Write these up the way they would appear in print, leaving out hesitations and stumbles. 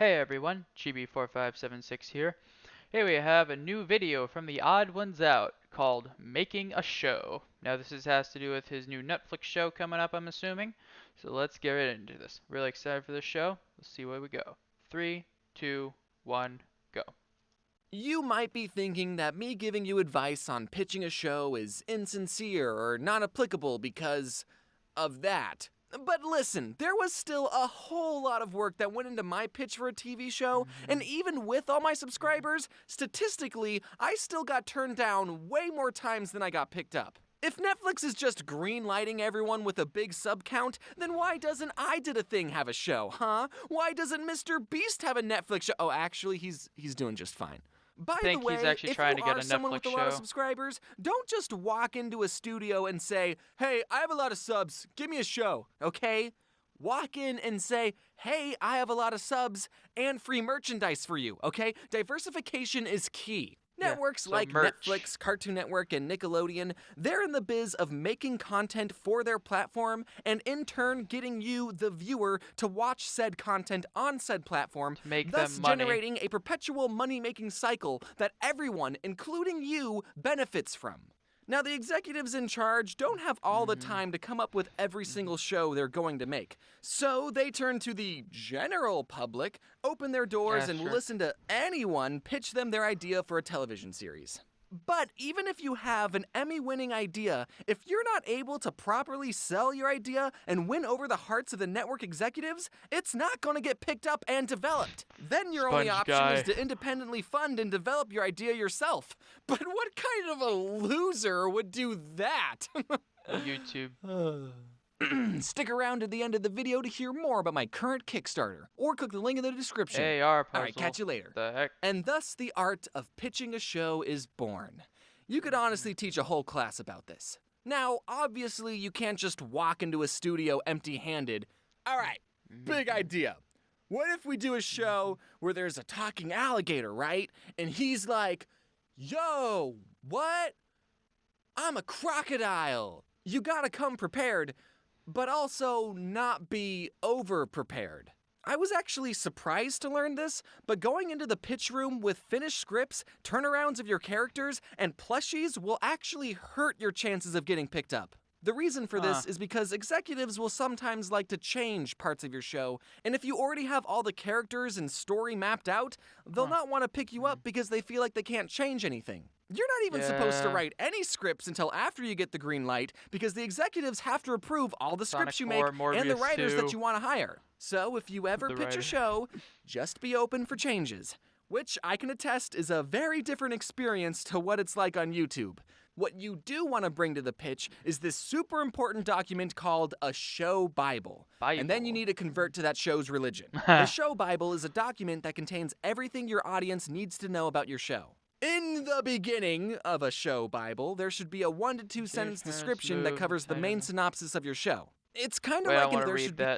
Hey everyone, GB4576 here. Here we have a new video from TheOdd1sout called Making a Show. Now has to do with his new Netflix show coming up, I'm assuming. So let's get right into this. Really excited for this show. Let's see where we go. 3, 2, 1, go. You might be thinking that me giving you advice on pitching a show is insincere or not applicable because of that. But listen, there was still a whole lot of work that went into my pitch for a TV show, and even with all my subscribers, statistically, I still got turned down way more times than I got picked up. If Netflix is just green-lighting everyone with a big sub count, then why doesn't I Did a Thing have a show, huh? Why doesn't Mr. Beast have a Netflix show? Oh, actually, he's doing just fine. By the Think he's way, actually if trying you to get are a someone Netflix with a lot of show. subscribers, don't just walk into a studio and say, "Hey, I have a lot of subs, give me a show," okay? Walk in and say, "Hey, I have a lot of subs and free merchandise for you," okay? Diversification is key. Networks so like merch. Netflix, Cartoon Network, and Nickelodeon, they're in the biz of making content for their platform and in turn getting you, the viewer, to watch said content on said platform, To make thus them money. generating a perpetual money-making cycle that everyone, including you, benefits from. Now, the executives in charge don't have all the time to come up with every single show they're going to make. So they turn to the general public, open their doors, and Sure. listen to anyone pitch them their idea for a television series. But even if you have an Emmy-winning idea, if you're not able to properly sell your idea and win over the hearts of the network executives, it's not going to get picked up and developed. Then your only Sponge option is guy. to independently fund and develop your idea yourself. But what kind of a loser would do that? YouTube. Stick around to the end of the video to hear more about my current Kickstarter, or click the link in the description. AR puzzle. Alright, catch you later. The heck? And thus the art of pitching a show is born. You could honestly teach a whole class about this. Now, obviously, you can't just walk into a studio empty-handed. Alright, big idea. What if we do a show where there's a talking alligator, right? And he's like, "Yo, what? I'm a crocodile." You gotta come prepared, but also not be over-prepared. I was actually surprised to learn this, but going into the pitch room with finished scripts, turnarounds of your characters, and plushies will actually hurt your chances of getting picked up. The reason for this is because executives will sometimes like to change parts of your show, and if you already have all the characters and story mapped out, they'll not want to pick you up because they feel like they can't change anything. You're not even supposed to write any scripts until after you get the green light, because the executives have to approve all the scripts you make and the writers that you want to hire. So if you ever pitch a show, just be open for changes, which I can attest is a very different experience to what it's like on YouTube. What you do want to bring to the pitch is this super important document called a show Bible. And then you need to convert to that show's religion. The show Bible is a document that contains everything your audience needs to know about your show. In the beginning of a show Bible, there should be a 1 to 2 sentence description that covers the main synopsis of your show. It's kind of like if there should be...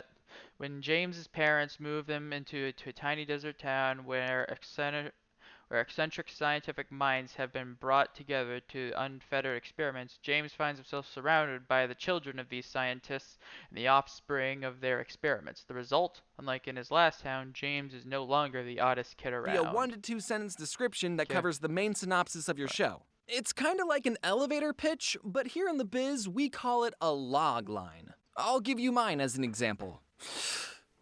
When James's parents moved them into a tiny desert town where eccentric scientific minds have been brought together to unfettered experiments, James finds himself surrounded by the children of these scientists and the offspring of their experiments. The result, unlike in his last town, James is no longer the oddest kid around. Be a 1 to 2 sentence description that covers the main synopsis of your show. It's kind of like an elevator pitch, but here in the biz, we call it a log line. I'll give you mine as an example.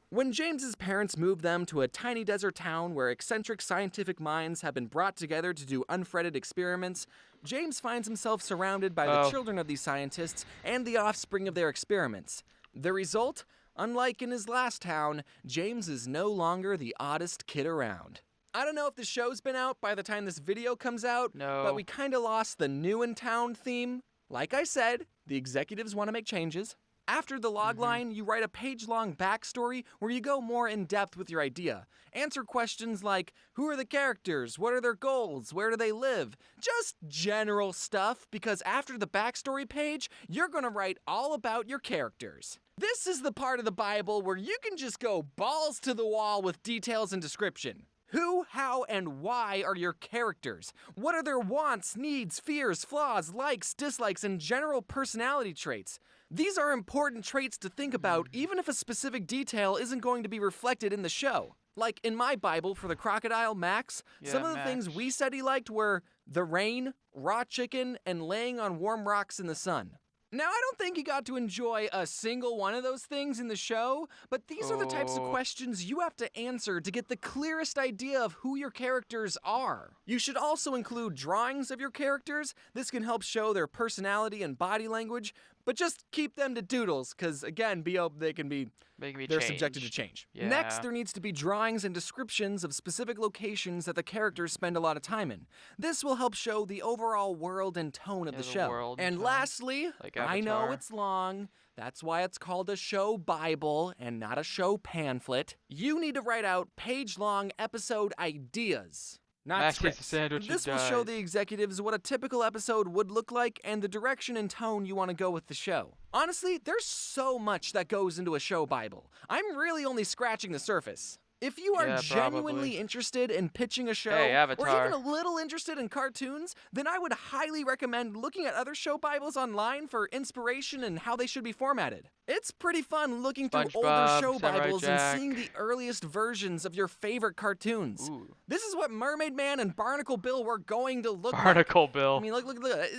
When James's parents moved them to a tiny desert town where eccentric scientific minds have been brought together to do unfretted experiments, James finds himself surrounded by the children of these scientists and the offspring of their experiments. The result? Unlike in his last town, James is no longer the oddest kid around. I don't know if the show's been out by the time this video comes out, but we kinda lost the new in town theme. Like I said, the executives want to make changes. After the logline, you write a page-long backstory where you go more in-depth with your idea. Answer questions like, who are the characters? What are their goals? Where do they live? Just general stuff, because after the backstory page, you're gonna write all about your characters. This is the part of the Bible where you can just go balls to the wall with details and description. Who, how, and why are your characters? What are their wants, needs, fears, flaws, likes, dislikes, and general personality traits? These are important traits to think about even if a specific detail isn't going to be reflected in the show. Like in my Bible for the crocodile, Max, some Yeah, of the things Max. we said he liked were the rain, raw chicken, and laying on warm rocks in the sun. Now, I don't think he got to enjoy a single one of those things in the show, but these are the types of Oh. questions you have to answer to get the clearest idea of who your characters are. You should also include drawings of your characters. This can help show their personality and body language, but just keep them to doodles, because again, they can be they're subjected to change. Yeah. Next, there needs to be drawings and descriptions of specific locations that the characters spend a lot of time in. This will help show the overall world and tone of Yeah, the the show. world And tone, lastly, like I know Avatar. it's long. That's why it's called a show Bible and not a show pamphlet. You need to write out page-long episode ideas. Not Max takes a scripts. sandwich and This will show dies. the executives what a typical episode would look like and the direction and tone you want to go with the show. Honestly, there's so much that goes into a show Bible. I'm really only scratching the surface. If you are Yeah, genuinely probably. interested in pitching a show, Hey, or Avatar. even a little interested in cartoons, then I would highly recommend looking at other show Bibles online for inspiration and how they should be formatted. It's pretty fun looking through older SpongeBob, show Samurai Bibles Jack. and seeing the earliest versions of your favorite cartoons. Ooh. This is what Mermaid Man and Barnacle Bill were going to look like. Barnacle Bill. I mean, look,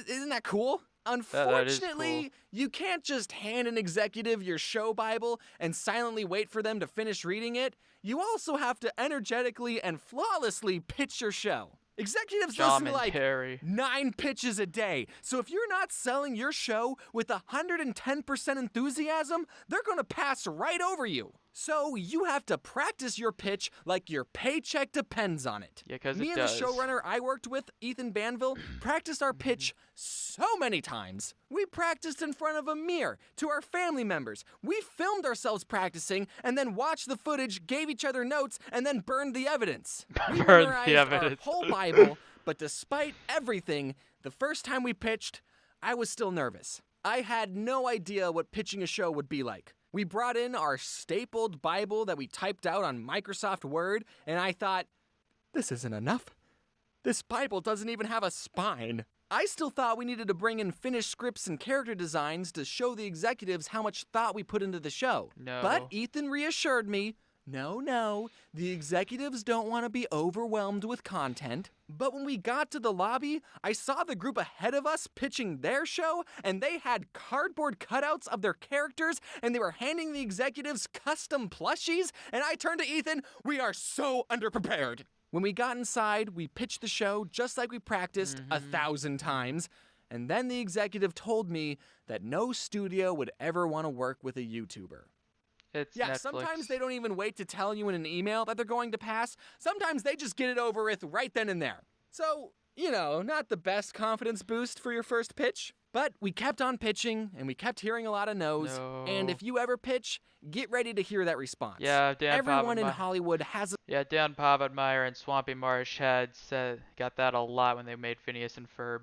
isn't that cool? That is Unfortunately, cool. you can't just hand an executive your show Bible and silently wait for them to finish reading it. You also have to energetically and flawlessly pitch your show. Executives John listen to and like Terry. 9 pitches a day. So if you're not selling your show with 110% enthusiasm, they're going to pass right over you. So you have to practice your pitch like your paycheck depends on it. Yeah, because Me it and does. the showrunner I worked with, Ethan Banville, practiced our pitch so many times. We practiced in front of a mirror to our family members. We filmed ourselves practicing and then watched the footage, gave each other notes, and then burned the evidence. We Burned the memorized evidence. our whole Bible, but despite everything, the first time we pitched, I was still nervous. I had no idea what pitching a show would be like. We brought in our stapled Bible that we typed out on Microsoft Word, and I thought, this isn't enough. This Bible doesn't even have a spine. I still thought we needed to bring in finished scripts and character designs to show the executives how much thought we put into the show. No. But Ethan reassured me, no, the executives don't want to be overwhelmed with content. But when we got to the lobby, I saw the group ahead of us pitching their show, and they had cardboard cutouts of their characters, and they were handing the executives custom plushies, and I turned to Ethan, we are so underprepared. When we got inside, we pitched the show just like we practiced 1,000 times, and then the executive told me that no studio would ever want to work with a YouTuber. It's Yeah, Netflix. sometimes they don't even wait to tell you in an email that they're going to pass. Sometimes they just get it over with right then and there. So, not the best confidence boost for your first pitch. But we kept on pitching, and we kept hearing a lot of no's. No. And if you ever pitch, get ready to hear that response. Yeah, Dan Everyone in Povenmire. Hollywood has Yeah, Dan Povenmire and Swampy Marsh got that a lot when they made Phineas and Ferb.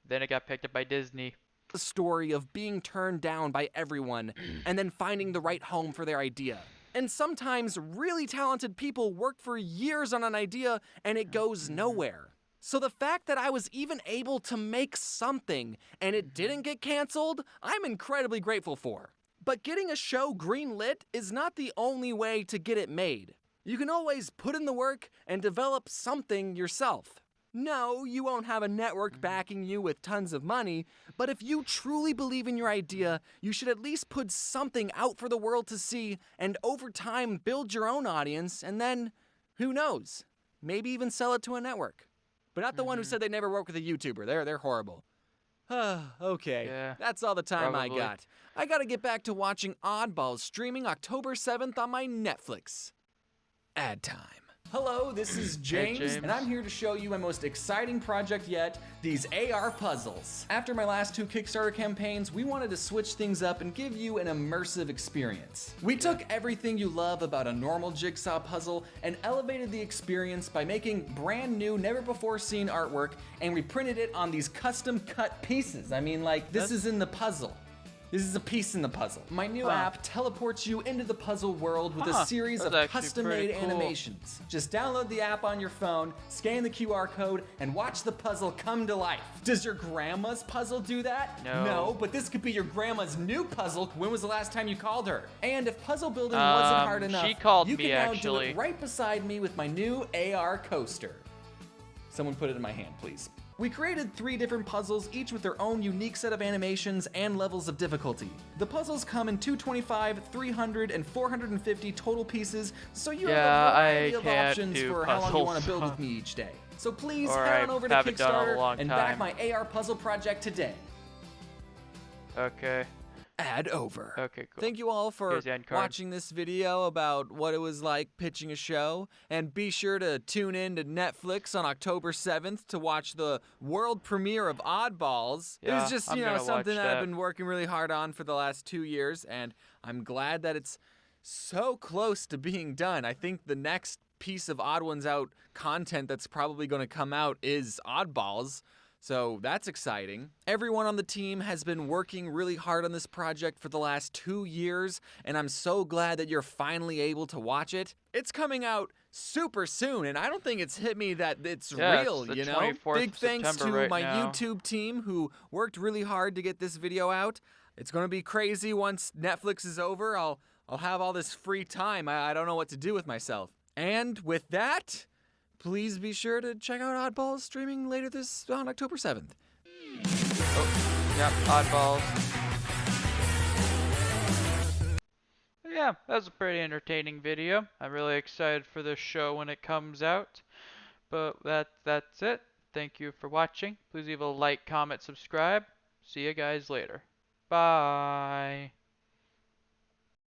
Then it got picked up by Disney. a story of being turned down by everyone and then finding the right home for their idea. And sometimes really talented people work for years on an idea and it goes nowhere. So the fact that I was even able to make something and it didn't get canceled, I'm incredibly grateful for. But getting a show greenlit is not the only way to get it made. You can always put in the work and develop something yourself. No, you won't have a network backing you with tons of money, but if you truly believe in your idea, you should at least put something out for the world to see and over time build your own audience and then, who knows, maybe even sell it to a network. But not the one who said they never work with a YouTuber. They're horrible. Okay, Yeah, that's all the time I probably. got. I gotta get back to watching Oddballs streaming October 7th on my Netflix. Ad time. Hello, this is James, James. and I'm here to show you my most exciting project yet, these AR puzzles. After my last 2 Kickstarter campaigns, we wanted to switch things up and give you an immersive experience. We took everything you love about a normal jigsaw puzzle and elevated the experience by making brand new, never before seen artwork, and we printed it on these custom cut pieces. I mean, like, this is in the puzzle. This is a piece in the puzzle. My new Huh. app teleports you into the puzzle world with a Huh. series That's of actually custom-made pretty cool. animations. Just download the app on your phone, scan the QR code, and watch the puzzle come to life. Does your grandma's puzzle do that? No. No, but this could be your grandma's new puzzle. When was the last time you called her? And if puzzle building wasn't hard enough, she called you me, can now actually. do it right beside me with my new AR coaster. Someone put it in my hand, please. We created 3 different puzzles, each with their own unique set of animations and levels of difficulty. The puzzles come in 225, 300, and 450 total pieces, so you have a variety of options for how long you want to build with me each day. So please head on over to Kickstarter and back my AR puzzle project today. Okay. Ad over. Okay, cool. Thank you all for Here's the end card. watching this video about what it was like pitching a show. And be sure to tune in to Netflix on October 7th to watch the world premiere of Oddballs. It Yeah, was just, I'm you know, gonna something watch that I've that. been working really hard on for the last 2 years. And I'm glad that it's so close to being done. I think the next piece of Odd Ones Out content that's probably going to come out is Oddballs. So that's exciting. Everyone on the team has been working really hard on this project for the last 2 years, and I'm so glad that you're finally able to watch it. It's coming out super soon, and I don't think it's hit me that it's Yeah, real, it's the you know? 24th Big of thanks September to right my now. YouTube team who worked really hard to get this video out. It's gonna be crazy once Netflix is over. I'll have all this free time. I don't know what to do with myself. And with that, please be sure to check out Oddballs streaming later on October 7th. Oh, yep, oddballs. Yeah, that was a pretty entertaining video. I'm really excited for this show when it comes out. But that's it. Thank you for watching. Please leave a like, comment, subscribe. See you guys later. Bye.